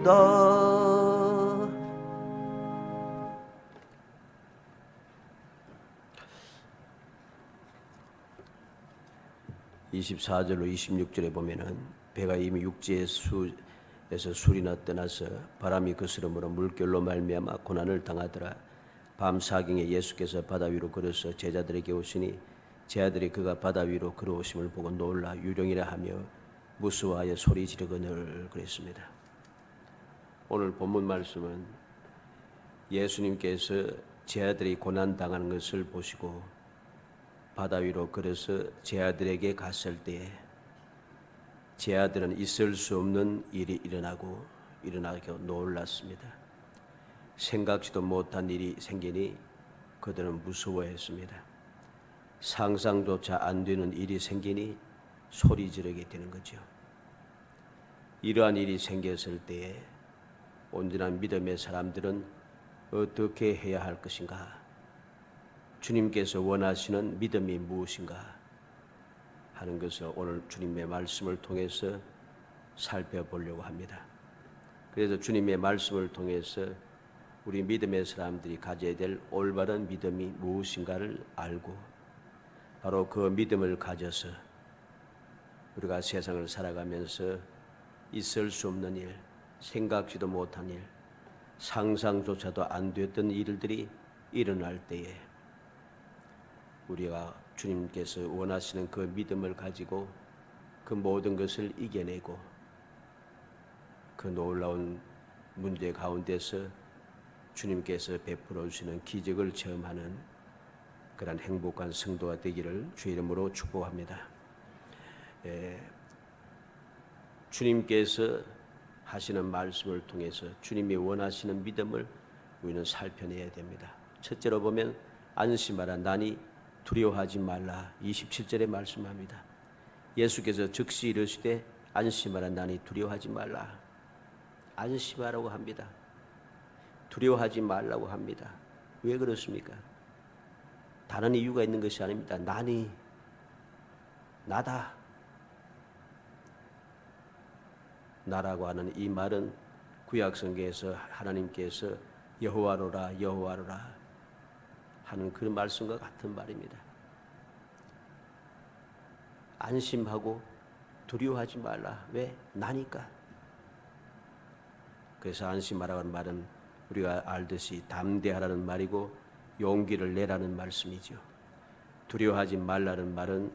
(24절로 26절에) 보면은 배가 이미 육지에서 술이나 떠나서 바람이 거스름으로 물결로 말미암아 고난을 당하더라. 밤 사경에 예수께서 바다 위로 걸어서 제자들에게 오시니 제자들이 그가 바다 위로 걸어오심을 보고 놀라 유령이라 하며 무서워하여 소리 지르거늘 그랬습니다. 오늘 본문 말씀은 예수님께서 제자들이 고난 당하는 것을 보시고 바다 위로 걸어서 제자들에게 갔을 때에 제자들은 있을 수 없는 일이 일어나게 놀랐습니다. 생각지도 못한 일이 생기니 그들은 무서워했습니다. 상상조차 안 되는 일이 생기니 소리 지르게 되는 거죠. 이러한 일이 생겼을 때에 온전한 믿음의 사람들은 어떻게 해야 할 것인가? 주님께서 원하시는 믿음이 무엇인가 하는 것을 오늘 주님의 말씀을 통해서 살펴보려고 합니다. 그래서 주님의 말씀을 통해서 우리 믿음의 사람들이 가져야 될 올바른 믿음이 무엇인가를 알고 바로 그 믿음을 가져서 우리가 세상을 살아가면서 있을 수 없는 일, 생각지도 못한 일, 상상조차도 안 됐던 일들이 일어날 때에 우리가 주님께서 원하시는 그 믿음을 가지고 그 모든 것을 이겨내고 그 놀라운 문제 가운데서 주님께서 베풀어 주시는 기적을 체험하는 그런 행복한 성도가 되기를 주의 이름으로 축복합니다. 주님께서 하시는 말씀을 통해서 주님이 원하시는 믿음을 우리는 살펴내야 됩니다. 첫째로 보면 안심하라 나니 두려워하지 말라 27절에 말씀합니다. 예수께서 즉시 이르시되 안심하라 나니 두려워하지 말라. 안심하라고 합니다. 두려워하지 말라고 합니다. 왜 그렇습니까? 다른 이유가 있는 것이 아닙니다. 나니 나다. 나라고 하는 이 말은 구약성경에서 하나님께서 여호와로라 여호와로라 하는 그런 말씀과 같은 말입니다. 안심하고 두려워하지 말라. 왜? 나니까. 그래서 안심하라는 말은 우리가 알듯이 담대하라는 말이고 용기를 내라는 말씀이죠. 두려워하지 말라는 말은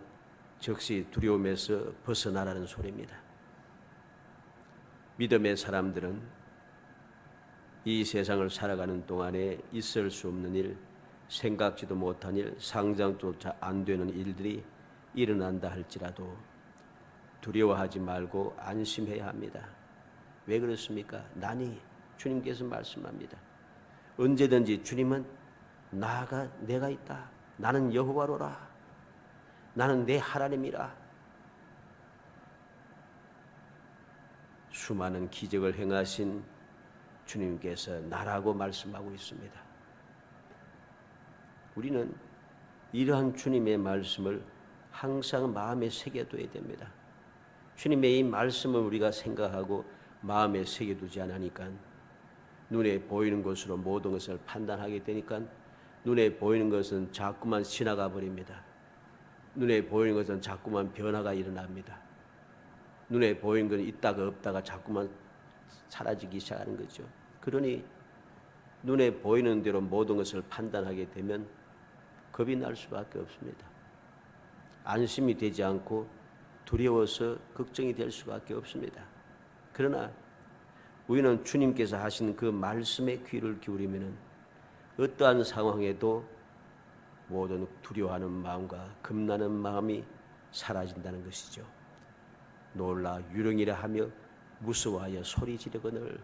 즉시 두려움에서 벗어나라는 소리입니다. 믿음의 사람들은 이 세상을 살아가는 동안에 있을 수 없는 일, 생각지도 못한 일, 상상조차 안 되는 일들이 일어난다 할지라도 두려워하지 말고 안심해야 합니다. 왜 그렇습니까? 나니 주님께서 말씀합니다. 언제든지 주님은 내가 있다. 나는 여호와로라. 나는 내 하나님이라. 수많은 기적을 행하신 주님께서 나라고 말씀하고 있습니다. 우리는 이러한 주님의 말씀을 항상 마음에 새겨둬야 됩니다. 주님의 이 말씀을 우리가 생각하고 마음에 새겨두지 않으니까 눈에 보이는 것으로 모든 것을 판단하게 되니까 눈에 보이는 것은 자꾸만 지나가 버립니다. 눈에 보이는 것은 자꾸만 변화가 일어납니다. 눈에 보이는 건 있다가 없다가 자꾸만 사라지기 시작하는 거죠. 그러니 눈에 보이는 대로 모든 것을 판단하게 되면 겁이 날 수밖에 없습니다. 안심이 되지 않고 두려워서 걱정이 될 수밖에 없습니다. 그러나 우리는 주님께서 하신 그 말씀에 귀를 기울이면 어떠한 상황에도 모든 두려워하는 마음과 겁나는 마음이 사라진다는 것이죠. 놀라 유령이라 하며 무서워하여 소리 지르거늘.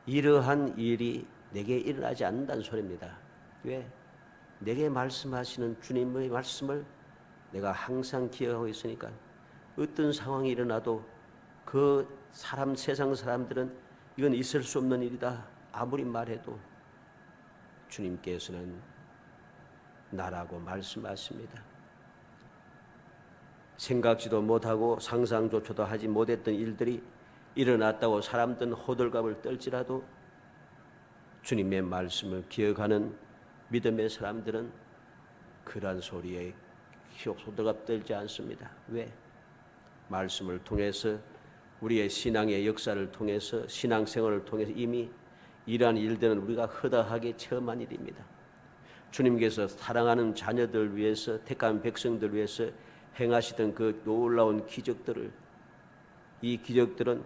이러한 일이 내게 일어나지 않는다는 소리입니다. 왜? 내게 말씀하시는 주님의 말씀을 내가 항상 기억하고 있으니까 어떤 상황이 일어나도 그 세상 사람들은 이건 있을 수 없는 일이다 아무리 말해도 주님께서는 나라고 말씀하십니다. 생각지도 못하고 상상조차도 하지 못했던 일들이 일어났다고 사람들은 호들갑을 떨지라도 주님의 말씀을 기억하는 믿음의 사람들은 그러한 소리에 호들갑 떨지 않습니다. 왜? 말씀을 통해서 우리의 신앙의 역사를 통해서 신앙생활을 통해서 이미 이러한 일들은 우리가 허다하게 체험한 일입니다. 주님께서 사랑하는 자녀들 위해서 택한 백성들 위해서 행하시던 그 놀라운 기적들을 이 기적들은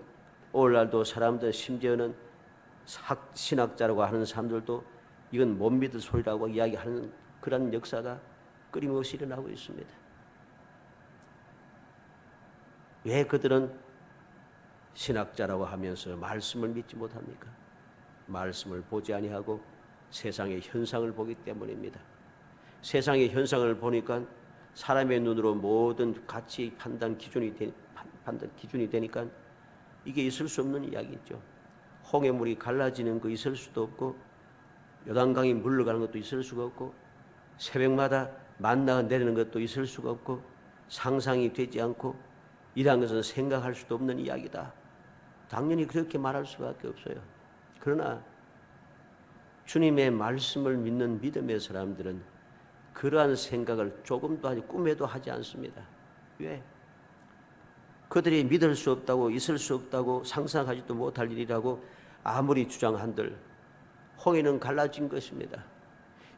오늘날도 사람들 심지어는 신학자라고 하는 사람들도 이건 못 믿을 소리라고 이야기하는 그런 역사가 끊임없이 일어나고 있습니다. 왜 그들은 신학자라고 하면서 말씀을 믿지 못합니까? 말씀을 보지 아니하고 세상의 현상을 보기 때문입니다. 세상의 현상을 보니까 사람의 눈으로 모든 가치 판단 기준이 되니까 이게 있을 수 없는 이야기죠. 홍해물이 갈라지는 거 있을 수도 없고 요단강이 물러가는 것도 있을 수가 없고 새벽마다 만나가 내리는 것도 있을 수가 없고 상상이 되지 않고 이러한 것은 생각할 수도 없는 이야기다. 당연히 그렇게 말할 수밖에 없어요. 그러나 주님의 말씀을 믿는 믿음의 사람들은 그러한 생각을 조금도 하지 꿈에도 하지 않습니다. 왜? 그들이 믿을 수 없다고 있을 수 없다고 상상하지도 못할 일이라고 아무리 주장한들 홍해는 갈라진 것입니다.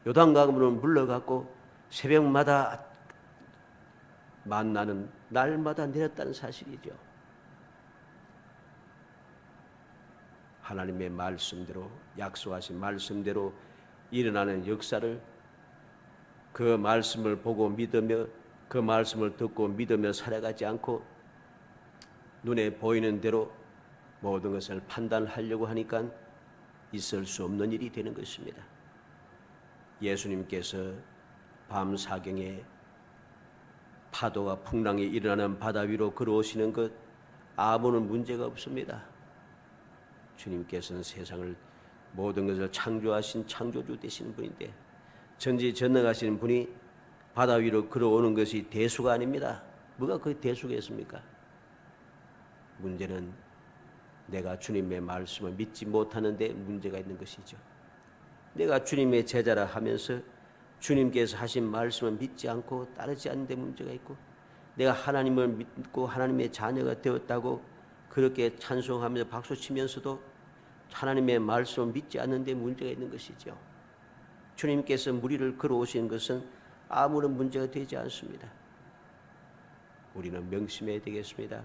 요단강물은 물러갔고 새벽마다 만나는 날마다 내렸다는 사실이죠. 하나님의 말씀대로 약속하신 말씀대로 일어나는 역사를 그 말씀을 보고 믿으며 그 말씀을 듣고 믿으며 살아가지 않고 눈에 보이는 대로 모든 것을 판단하려고 하니까 있을 수 없는 일이 되는 것입니다. 예수님께서 밤 사경에 파도와 풍랑이 일어나는 바다 위로 걸어오시는 것 아무런 문제가 없습니다. 주님께서는 세상을 모든 것을 창조하신 창조주 되시는 분인데 전지전능하신 분이 바다 위로 걸어오는 것이 대수가 아닙니다. 뭐가 그 대수겠습니까? 문제는 내가 주님의 말씀을 믿지 못하는 데 문제가 있는 것이죠. 내가 주님의 제자라 하면서 주님께서 하신 말씀을 믿지 않고 따르지 않는 데 문제가 있고 내가 하나님을 믿고 하나님의 자녀가 되었다고 그렇게 찬송하면서 박수치면서도 하나님의 말씀을 믿지 않는 데 문제가 있는 것이죠. 주님께서 무리를 걸어오신 것은 아무런 문제가 되지 않습니다. 우리는 명심해야 되겠습니다.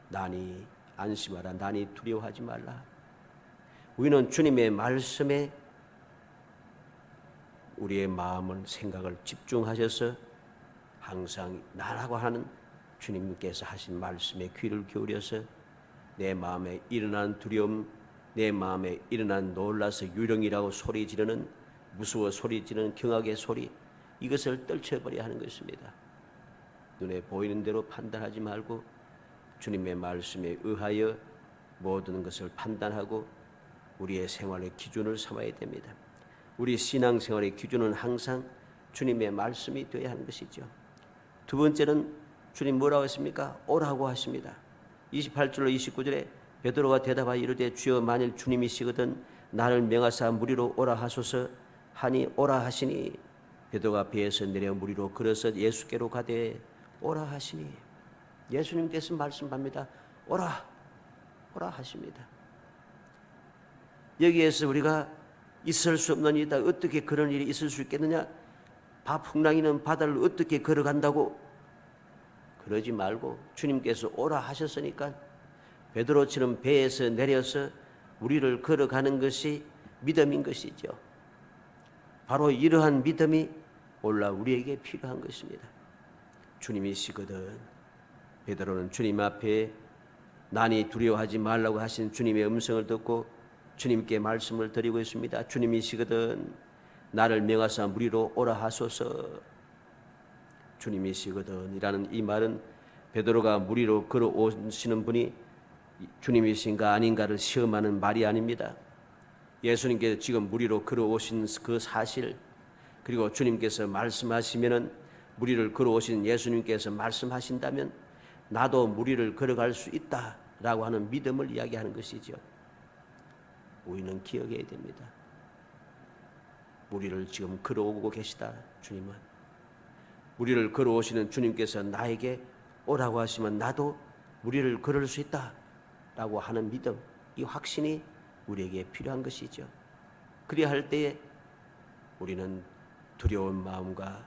난이 안심하라, 난이 두려워하지 말라. 우리는 주님의 말씀에 우리의 마음을 생각을 집중하셔서 항상 나라고 하는 주님께서 하신 말씀에 귀를 기울여서 내 마음에 일어난 두려움, 내 마음에 일어난 놀라서 유령이라고 소리 지르는 무서워 소리 지르는 경악의 소리 이것을 떨쳐버려야 하는 것입니다. 눈에 보이는 대로 판단하지 말고 주님의 말씀에 의하여 모든 것을 판단하고 우리의 생활의 기준을 삼아야 됩니다. 우리 신앙생활의 기준은 항상 주님의 말씀이 되어야 하는 것이죠. 두 번째는 주님 뭐라고 했습니까? 오라고 하십니다. 28절로 29절에 베드로가 대답하여 이르되 주여 만일 주님이시거든 나를 명하사 무리로 오라 하소서 하니 오라 하시니 베드로가 배에서 내려 무리로 걸어서 예수께로 가되 오라 하시니 예수님께서 말씀합니다. 오라 하십니다. 여기에서 우리가 있을 수 없는 일이다. 어떻게 그런 일이 있을 수 있겠느냐? 풍랑이는 바다를 어떻게 걸어간다고? 그러지 말고 주님께서 오라 하셨으니까 베드로처럼 배에서 내려서 우리를 걸어가는 것이 믿음인 것이죠. 바로 이러한 믿음이 올라 우리에게 필요한 것입니다. 주님이시거든. 베드로는 주님 앞에 난이 두려워하지 말라고 하신 주님의 음성을 듣고 주님께 말씀을 드리고 있습니다. 주님이시거든 나를 명하사 무리로 오라 하소서. 주님이시거든 이라는 이 말은 베드로가 무리로 걸어오시는 분이 주님이신가 아닌가를 시험하는 말이 아닙니다. 예수님께서 지금 무리로 걸어오신 그 사실 그리고 주님께서 말씀하시면은 무리를 걸어오신 예수님께서 말씀하신다면 나도 무리를 걸어갈 수 있다. 라고 하는 믿음을 이야기하는 것이죠. 우리는 기억해야 됩니다. 우리를 지금 걸어오고 계시다. 주님은 우리를 걸어오시는 주님께서 나에게 오라고 하시면 나도 우리를 걸을 수 있다 라고 하는 믿음, 이 확신이 우리에게 필요한 것이죠. 그리야 할 때에 우리는 두려운 마음과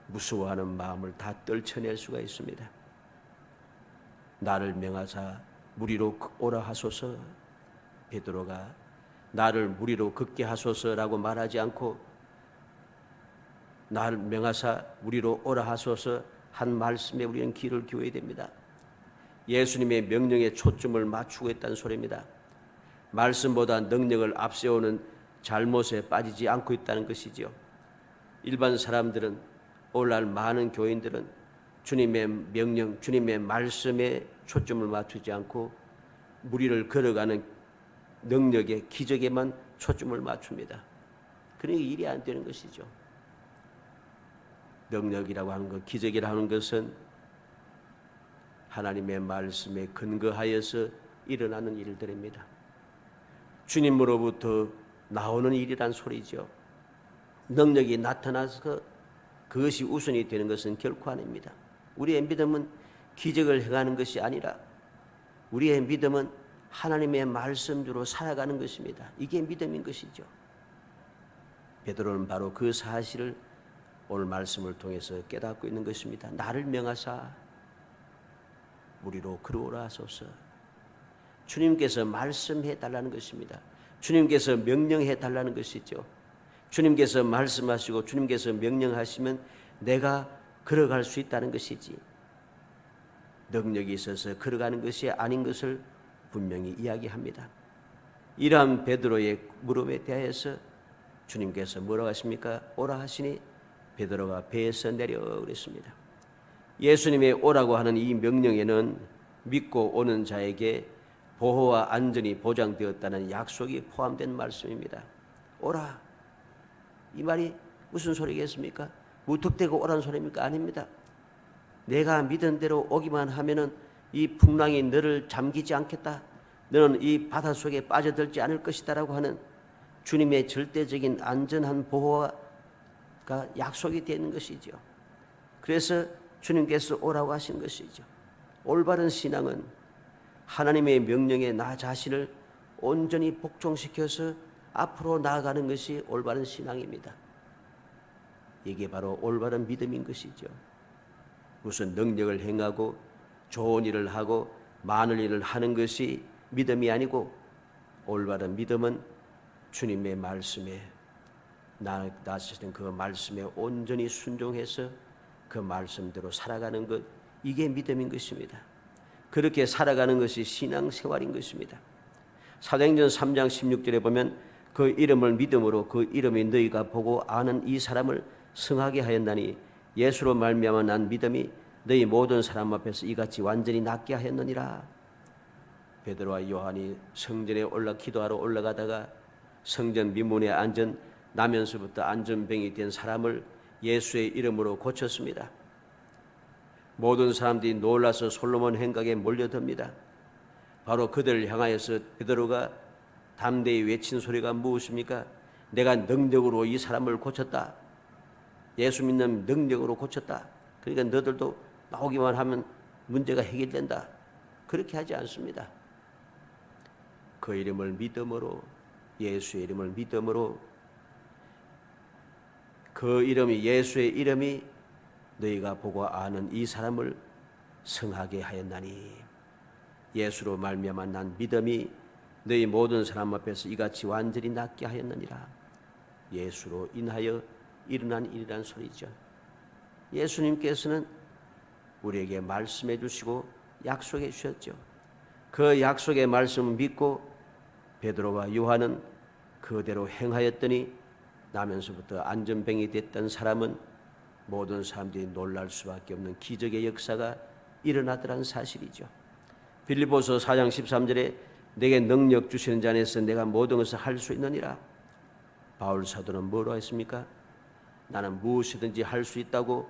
무서워하는 마음을 다 떨쳐낼 수가 있습니다. 나를 명하사 무리로 오라 하소서. 베드로가 나를 무리로 걷게 하소서라고 말하지 않고 나를 명하사 무리로 오라 하소서 한 말씀에 우리는 귀를 기울여야 됩니다. 예수님의 명령에 초점을 맞추고 있다는 소리입니다. 말씀보다 능력을 앞세우는 잘못에 빠지지 않고 있다는 것이지요. 일반 사람들은 오늘날 많은 교인들은 주님의 명령, 주님의 말씀에 초점을 맞추지 않고 무리를 걸어가는 능력의 기적에만 초점을 맞춥니다. 그러니 일이 안 되는 것이죠. 능력이라고 하는 것, 기적이라고 하는 것은 하나님의 말씀에 근거하여서 일어나는 일들입니다. 주님으로부터 나오는 일이란 소리죠. 능력이 나타나서 그것이 우선이 되는 것은 결코 아닙니다. 우리의 믿음은 기적을 행하는 것이 아니라 우리의 믿음은 하나님의 말씀대로 살아가는 것입니다. 이게 믿음인 것이죠. 베드로는 바로 그 사실을 오늘 말씀을 통해서 깨닫고 있는 것입니다. 나를 명하사 무리로 걸어오라 하소서. 주님께서 말씀해 달라는 것입니다. 주님께서 명령해 달라는 것이죠. 주님께서 말씀하시고 주님께서 명령하시면 내가 걸어갈 수 있다는 것이지, 능력이 있어서 걸어가는 것이 아닌 것을 분명히 이야기합니다. 이러한 베드로의 물음에 대하여서 주님께서 뭐라고 하십니까? 오라 하시니 베드로가 배에서 내려 그랬습니다. 예수님의 오라고 하는 이 명령에는 믿고 오는 자에게 보호와 안전이 보장되었다는 약속이 포함된 말씀입니다. 오라, 이 말이 무슨 소리겠습니까? 무턱대고 오라는 소리입니까? 아닙니다. 내가 믿은 대로 오기만 하면은 이 풍랑이 너를 잠기지 않겠다, 너는 이 바닷속에 빠져들지 않을 것이다 라고 하는 주님의 절대적인 안전한 보호가 약속이 되는 것이죠. 그래서 주님께서 오라고 하신 것이죠. 올바른 신앙은 하나님의 명령에 나 자신을 온전히 복종시켜서 앞으로 나아가는 것이 올바른 신앙입니다. 이게 바로 올바른 믿음인 것이죠. 무슨 능력을 행하고 좋은 일을 하고 많은 일을 하는 것이 믿음이 아니고, 올바른 믿음은 주님의 말씀에 나시는 그 말씀에 온전히 순종해서 그 말씀대로 살아가는 것, 이게 믿음인 것입니다. 그렇게 살아가는 것이 신앙생활인 것입니다. 사도행전 3장 16절에 보면 그 이름을 믿음으로 그 이름이 너희가 보고 아는 이 사람을 성하게 하였나니 예수로 말미암아 난 믿음이 너희 모든 사람 앞에서 이같이 완전히 낫게 하였느니라. 베드로와 요한이 성전에 기도하러 올라가다가 성전 미문에 앉은 나면서부터 안전병이 된 사람을 예수의 이름으로 고쳤습니다. 모든 사람들이 놀라서 솔로몬 행각에 몰려듭니다. 바로 그들을 향하여서 베드로가 담대히 외친 소리가 무엇입니까? 내가 능력으로 이 사람을 고쳤다. 예수 믿는 능력으로 고쳤다. 그러니까 너들도 나오기만 하면 문제가 해결된다. 그렇게 하지 않습니다. 그 이름을 믿음으로, 예수의 이름을 믿음으로, 그 이름이, 예수의 이름이 너희가 보고 아는 이 사람을 성하게 하였나니 예수로 말미암아 난 믿음이 너희 모든 사람 앞에서 이같이 완전히 낫게 하였느니라. 예수로 인하여 일어난 일이란 소리죠. 예수님께서는 우리에게 말씀해 주시고 약속해 주셨죠. 그 약속의 말씀을 믿고 베드로와 요한은 그대로 행하였더니 나면서부터 안전병이 됐던 사람은 모든 사람들이 놀랄 수밖에 없는 기적의 역사가 일어나더란 사실이죠. 빌립보서 4장 13절에 내게 능력 주시는 자 안에서 내가 모든 것을 할 수 있느니라. 바울 사도는 뭐라고 했습니까? 나는 무엇이든지 할 수 있다고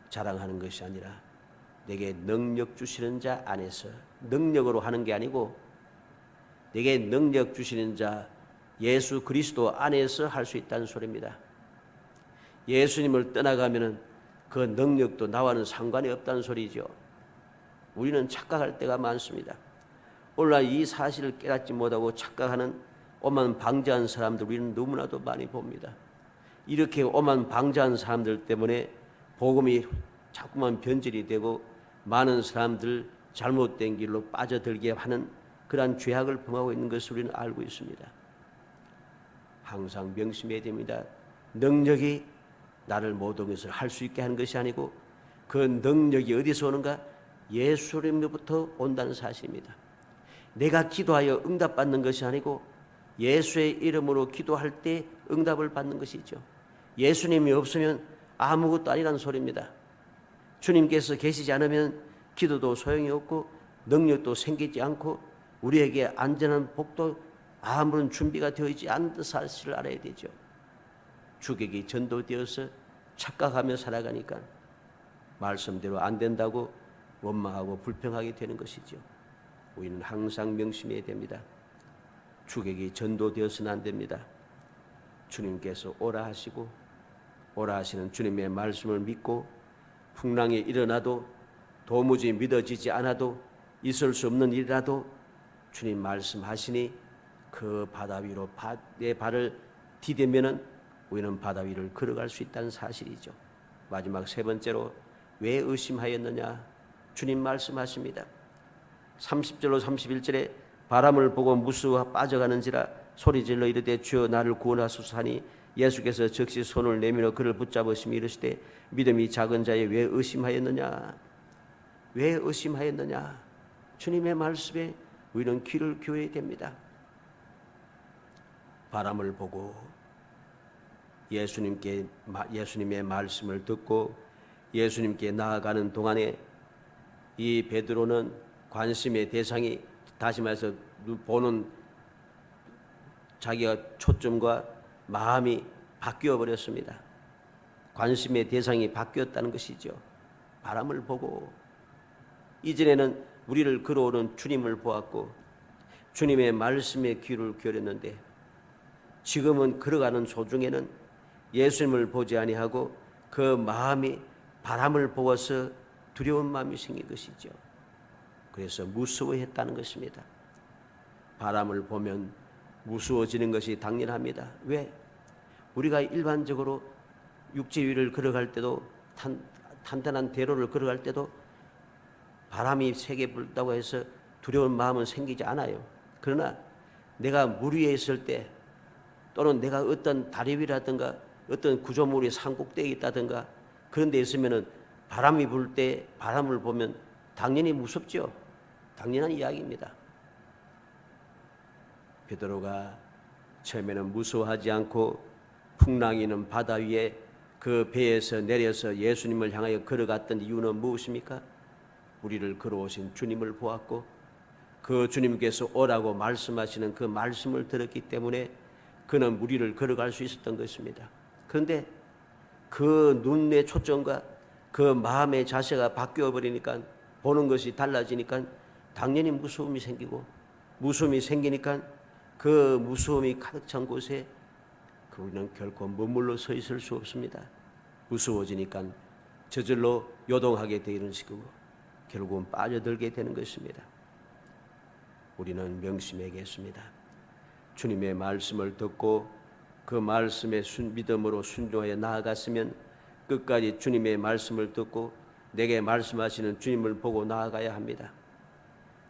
자랑하는 것이 아니라 내게 능력 주시는 자 안에서, 능력으로 하는 게 아니고 내게 능력 주시는 자 예수 그리스도 안에서 할 수 있다는 소리입니다. 예수님을 떠나가면은 그 능력도 나와는 상관이 없다는 소리죠. 우리는 착각할 때가 많습니다. 오늘날 이 사실을 깨닫지 못하고 착각하는 오만 방자한 사람들 우리는 너무나도 많이 봅니다. 이렇게 오만 방자한 사람들 때문에 복음이 자꾸만 변질이 되고 많은 사람들 잘못된 길로 빠져들게 하는 그러한 죄악을 범하고 있는 것을 우리는 알고 있습니다. 항상 명심해야 됩니다. 능력이 나를 모든 것을 할 수 있게 하는 것이 아니고 그 능력이 어디서 오는가? 예수님으로부터 온다는 사실입니다. 내가 기도하여 응답받는 것이 아니고 예수의 이름으로 기도할 때 응답을 받는 것이죠. 예수님이 없으면 아무것도 아니라는 소리입니다. 주님께서 계시지 않으면 기도도 소용이 없고 능력도 생기지 않고 우리에게 안전한 복도 아무런 준비가 되어 있지 않은 사실을 알아야 되죠. 주객이 전도되어서 착각하며 살아가니까 말씀대로 안 된다고 원망하고 불평하게 되는 것이죠. 우리는 항상 명심해야 됩니다. 주객이 전도되어서는 안 됩니다. 주님께서 오라 하시고 오라 하시는 주님의 말씀을 믿고 풍랑이 일어나도 도무지 믿어지지 않아도 있을 수 없는 일이라도 주님 말씀하시니 그 바다 위로 내 발을 디대면은 우리는 바다 위를 걸어갈 수 있다는 사실이죠. 마지막 세 번째로 왜 의심하였느냐? 주님 말씀하십니다. 30절로 31절에 바람을 보고 무수와 빠져가는지라 소리질러 이르되 주여 나를 구원하소서 하니 예수께서 즉시 손을 내밀어 그를 붙잡으시며 이르시되 믿음이 작은 자에 왜 의심하였느냐? 왜 의심하였느냐? 주님의 말씀에 우리는 귀를 기울여야 됩니다. 바람을 보고 예수님의 말씀을 듣고 예수님께 나아가는 동안에 이 베드로는 관심의 대상이 다시 말해서 보는 자기가 초점과 마음이 바뀌어 버렸습니다. 관심의 대상이 바뀌었다는 것이죠. 바람을 보고 이전에는 우리를 걸어오는 주님을 보았고 주님의 말씀에 귀를 기울였는데 지금은 걸어가는 소중에는 예수님을 보지 아니하고 그 마음이 바람을 보아서 두려운 마음이 생긴 것이죠. 그래서 무서워했다는 것입니다. 바람을 보면 무서워지는 것이 당연합니다. 왜? 우리가 일반적으로 육지 위를 걸어갈 때도 탄탄한 대로를 걸어갈 때도 바람이 세게 불다고 해서 두려운 마음은 생기지 않아요. 그러나 내가 물 위에 있을 때 또는 내가 어떤 다리 위라든가 어떤 구조물이 산꼭대기에 있다든가 그런 데 있으면은 바람이 불 때 바람을 보면 당연히 무섭죠. 당연한 이야기입니다. 베드로가 처음에는 무서워하지 않고 풍랑이 있는 바다 위에 그 배에서 내려서 예수님을 향하여 걸어갔던 이유는 무엇입니까? 우리를 걸어오신 주님을 보았고 그 주님께서 오라고 말씀하시는 그 말씀을 들었기 때문에 그는 우리를 걸어갈 수 있었던 것입니다. 그런데 그 눈의 초점과 그 마음의 자세가 바뀌어 버리니까 보는 것이 달라지니까 당연히 무서움이 생기고 무서움이 생기니까 그 무서움이 가득 찬 곳에 우리는 결코 머물러 서 있을 수 없습니다. 무서워지니까 저절로 요동하게 되는 식으로 결국은 빠져들게 되는 것입니다. 우리는 명심해야겠습니다. 주님의 말씀을 듣고 그 말씀에 믿음으로 순종하여 나아갔으면 끝까지 주님의 말씀을 듣고 내게 말씀하시는 주님을 보고 나아가야 합니다.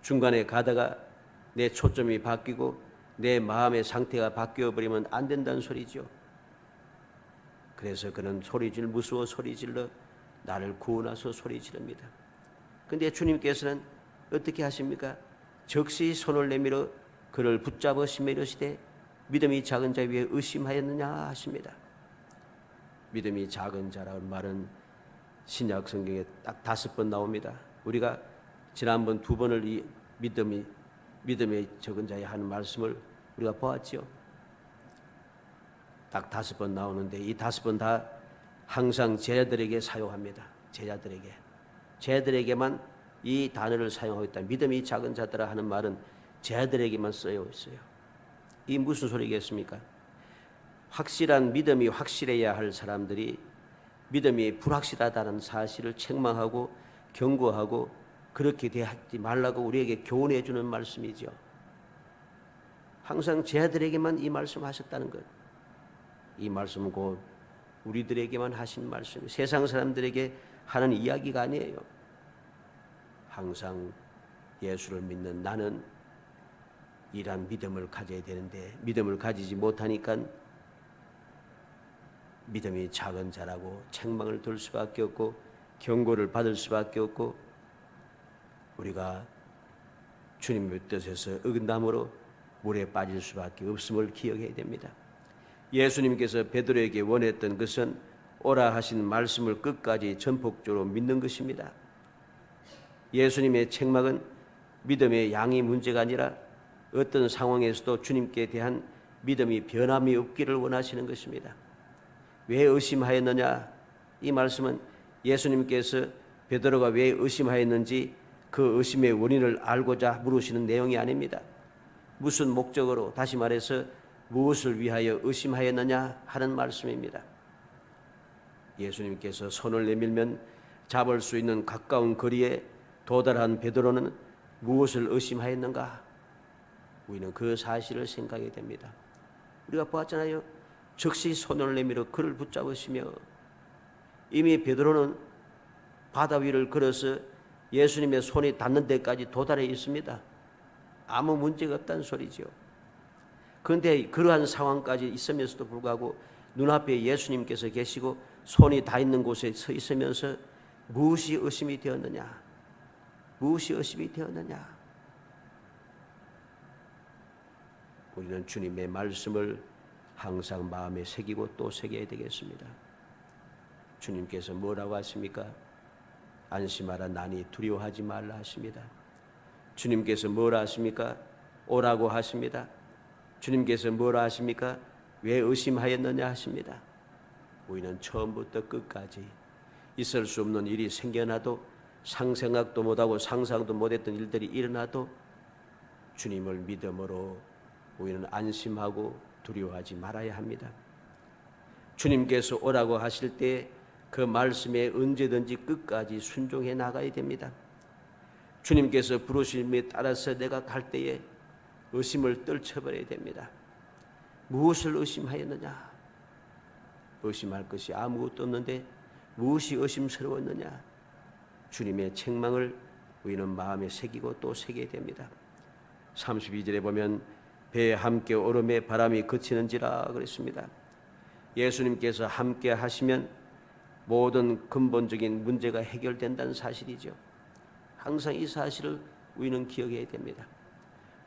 중간에 가다가 내 초점이 바뀌고 내 마음의 상태가 바뀌어버리면 안 된다는 소리죠. 그래서 그는 무서워 소리질러 나를 구원하소 소리지릅니다. 그런데 주님께서는 어떻게 하십니까? 즉시 손을 내밀어 그를 붙잡으시며 이르시되 믿음이 작은 자 위에 의심하였느냐 하십니다. 믿음이 작은 자라는 말은 신약 성경에 딱 5번 나옵니다. 우리가 지난번 2번을 이 믿음의 적은 자에 하는 말씀을 우리가 보았죠. 딱 5번 나오는데 이 5번 다 항상 제자들에게 사용합니다. 제자들에게 쟤들에게만 이 단어를 사용하고 있다. 믿음이 작은 자들아 하는 말은 쟤들에게만 쓰여 있어요. 이 무슨 소리겠습니까? 확실한 믿음이 확실해야 할 사람들이 믿음이 불확실하다는 사실을 책망하고 경고하고 그렇게 대하지 말라고 우리에게 교훈해 주는 말씀이죠. 항상 쟤들에게만 이 말씀하셨다는 것. 이 말씀은 곧 우리들에게만 하신 말씀, 세상 사람들에게 하는 이야기가 아니에요. 항상 예수를 믿는 나는 이러한 믿음을 가져야 되는데 믿음을 가지지 못하니까 믿음이 작은 자라고 책망을 들을 수밖에 없고 경고를 받을 수밖에 없고 우리가 주님의 뜻에서 어긋남으로 물에 빠질 수밖에 없음을 기억해야 됩니다. 예수님께서 베드로에게 원했던 것은 오라 하신 말씀을 끝까지 전폭적으로 믿는 것입니다. 예수님의 책망은 믿음의 양이 문제가 아니라 어떤 상황에서도 주님께 대한 믿음이 변함이 없기를 원하시는 것입니다. 왜 의심하였느냐? 이 말씀은 예수님께서 베드로가 왜 의심하였는지 그 의심의 원인을 알고자 물으시는 내용이 아닙니다. 무슨 목적으로, 다시 말해서 무엇을 위하여 의심하였느냐 하는 말씀입니다. 예수님께서 손을 내밀면 잡을 수 있는 가까운 거리에 도달한 베드로는 무엇을 의심하였는가? 우리는 그 사실을 생각해야 됩니다. 우리가 보았잖아요. 즉시 손을 내밀어 그를 붙잡으시며 이미 베드로는 바다 위를 걸어서 예수님의 손이 닿는 데까지 도달해 있습니다. 아무 문제가 없다는 소리죠. 그런데 그러한 상황까지 있으면서도 불구하고 눈앞에 예수님께서 계시고 손이 닿아 있는 곳에 서 있으면서 무엇이 의심이 되었느냐? 무엇이 의심이 되었느냐? 우리는 주님의 말씀을 항상 마음에 새기고 또 새겨야 되겠습니다. 주님께서 뭐라고 하십니까? 안심하라 나니 두려워하지 말라 하십니다. 주님께서 뭐라 하십니까? 오라고 하십니다. 주님께서 뭐라 하십니까? 왜 의심하였느냐 하십니다. 우리는 처음부터 끝까지 있을 수 없는 일이 생겨나도 상생각도 못하고 상상도 못했던 일들이 일어나도 주님을 믿음으로 우리는 안심하고 두려워하지 말아야 합니다. 주님께서 오라고 하실 때 그 말씀에 언제든지 끝까지 순종해 나가야 됩니다. 주님께서 부르심에 따라서 내가 갈 때에 의심을 떨쳐버려야 됩니다. 무엇을 의심하였느냐? 의심할 것이 아무것도 없는데 무엇이 의심스러웠느냐? 주님의 책망을 우리는 마음에 새기고 또 새겨야 됩니다. 32절에 보면 배에 함께 오름에 바람이 그치는지라 그랬습니다. 예수님께서 함께 하시면 모든 근본적인 문제가 해결된다는 사실이죠. 항상 이 사실을 우리는 기억해야 됩니다.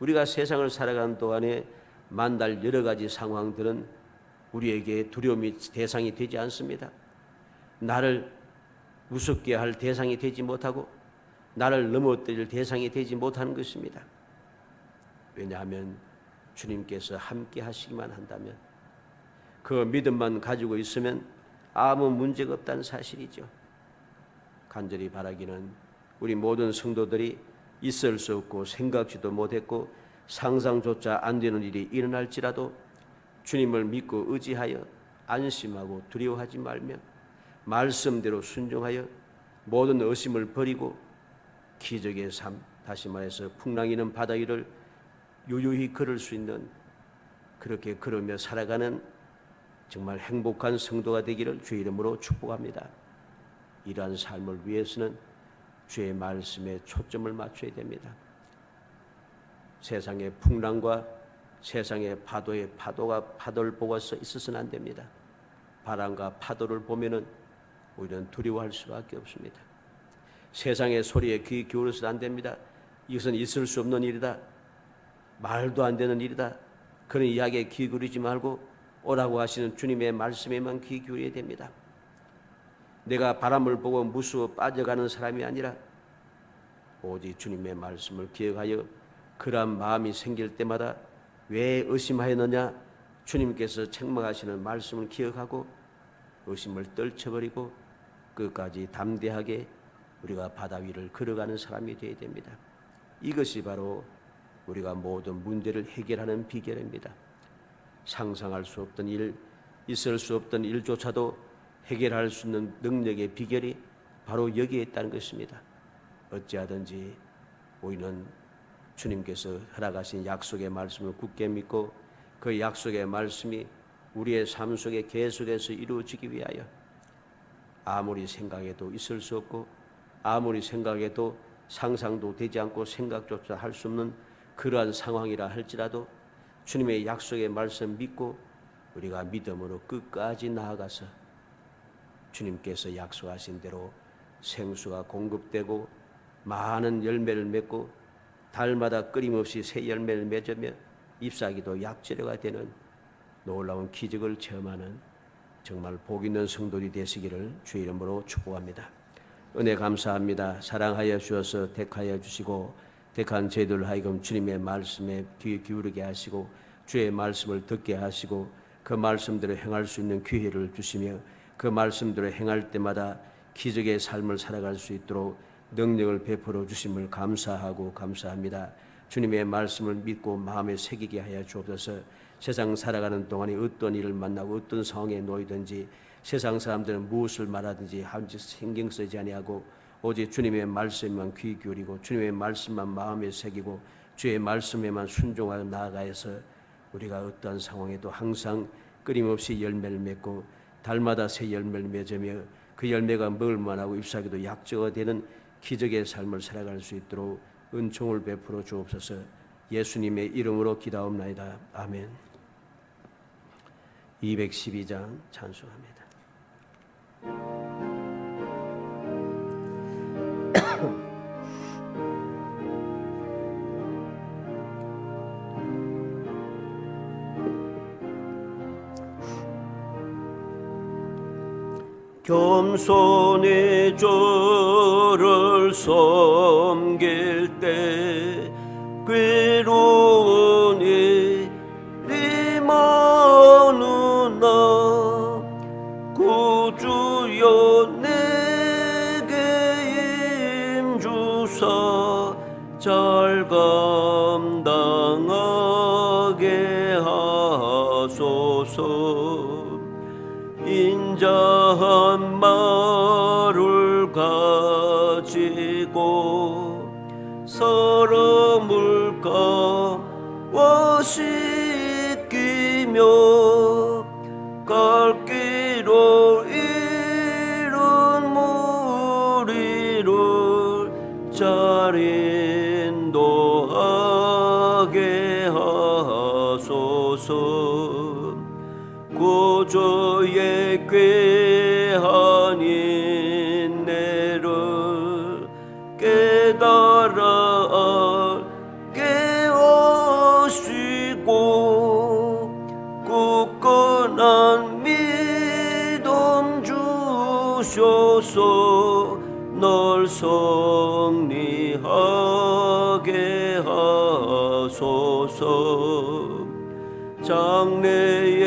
우리가 세상을 살아가는 동안에 만날 여러 가지 상황들은 우리에게 두려움이 대상이 되지 않습니다. 나를 무섭게 할 대상이 되지 못하고 나를 넘어뜨릴 대상이 되지 못하는 것입니다. 왜냐하면 주님께서 함께 하시기만 한다면 그 믿음만 가지고 있으면 아무 문제가 없다는 사실이죠. 간절히 바라기는 우리 모든 성도들이 있을 수 없고 생각지도 못했고 상상조차 안 되는 일이 일어날지라도 주님을 믿고 의지하여 안심하고 두려워하지 말며 말씀대로 순종하여 모든 의심을 버리고 기적의 삶, 다시 말해서 풍랑이는 바다 위를 유유히 걸을 수 있는 그렇게 걸으며 살아가는 정말 행복한 성도가 되기를 주의 이름으로 축복합니다. 이러한 삶을 위해서는 주의 말씀에 초점을 맞춰야 됩니다. 세상의 풍랑과 세상의 파도를 보고서 있어서는 안 됩니다. 바람과 파도를 보면은 우리는 두려워할 수밖에 없습니다. 세상의 소리에 귀 기울여서는 안 됩니다. 이것은 있을 수 없는 일이다. 말도 안 되는 일이다. 그런 이야기에 귀 기울이지 말고 오라고 하시는 주님의 말씀에만 귀 기울여야 됩니다. 내가 바람을 보고 무수어 빠져가는 사람이 아니라 오직 주님의 말씀을 기억하여 그러한 마음이 생길 때마다 왜 의심하였느냐? 주님께서 책망하시는 말씀을 기억하고 의심을 떨쳐버리고 끝까지 담대하게 우리가 바다 위를 걸어가는 사람이 되어야 됩니다. 이것이 바로 우리가 모든 문제를 해결하는 비결입니다. 상상할 수 없던 일, 있을 수 없던 일조차도 해결할 수 있는 능력의 비결이 바로 여기에 있다는 것입니다. 어찌하든지 우리는 주님께서 허락하신 약속의 말씀을 굳게 믿고 그 약속의 말씀이 우리의 삶 속에 계속해서 이루어지기 위하여 아무리 생각해도 있을 수 없고 아무리 생각해도 상상도 되지 않고 생각조차 할 수 없는 그러한 상황이라 할지라도 주님의 약속의 말씀 믿고 우리가 믿음으로 끝까지 나아가서 주님께서 약속하신 대로 생수가 공급되고 많은 열매를 맺고 달마다 끊임없이 새 열매를 맺으며 잎사귀도 약재료가 되는 놀라운 기적을 체험하는 정말 복 있는 성도들이 되시기를 주의 이름으로 축복합니다. 은혜 감사합니다. 사랑하여 주셔서 택하여 주시고 택한 저희들 하여금 주님의 말씀에 귀 기울이게 하시고 주의 말씀을 듣게 하시고 그 말씀대로 행할 수 있는 기회를 주시며 그 말씀대로 행할 때마다 기적의 삶을 살아갈 수 있도록 능력을 베풀어 주심을 감사하고 감사합니다. 주님의 말씀을 믿고 마음에 새기게 하여 주옵소서. 세상 살아가는 동안에 어떤 일을 만나고 어떤 상황에 놓이든지 세상 사람들은 무엇을 말하든지 한지 신경 쓰지 아니하고 오직 주님의 말씀에만 귀 기울이고 주님의 말씀만 마음에 새기고 주의 말씀에만 순종하여 나아가서 우리가 어떠한 상황에도 항상 끊임없이 열매를 맺고 달마다 새 열매를 맺으며 그 열매가 먹을 만하고 잎사귀도 약재가 되는 기적의 삶을 살아갈 수 있도록 은총을 베풀어 주옵소서. 예수님의 이름으로 기도하옵나이다. 아멘. 212장 찬송합니다. 겸손히 주를 섬길 때 괴로운 일이 많으나 구주여 내게 임주사 잘 감당하게 하소서. 인자한 말을 가지고 사람을 가와 씻기며 갈 길을 잃은 무리를 잘 인도하게 하소서. 구주의 귀한 인내를 깨달아 깨우시고 굳건한 믿음 주셔서 널 승리하게 하소서. 장래의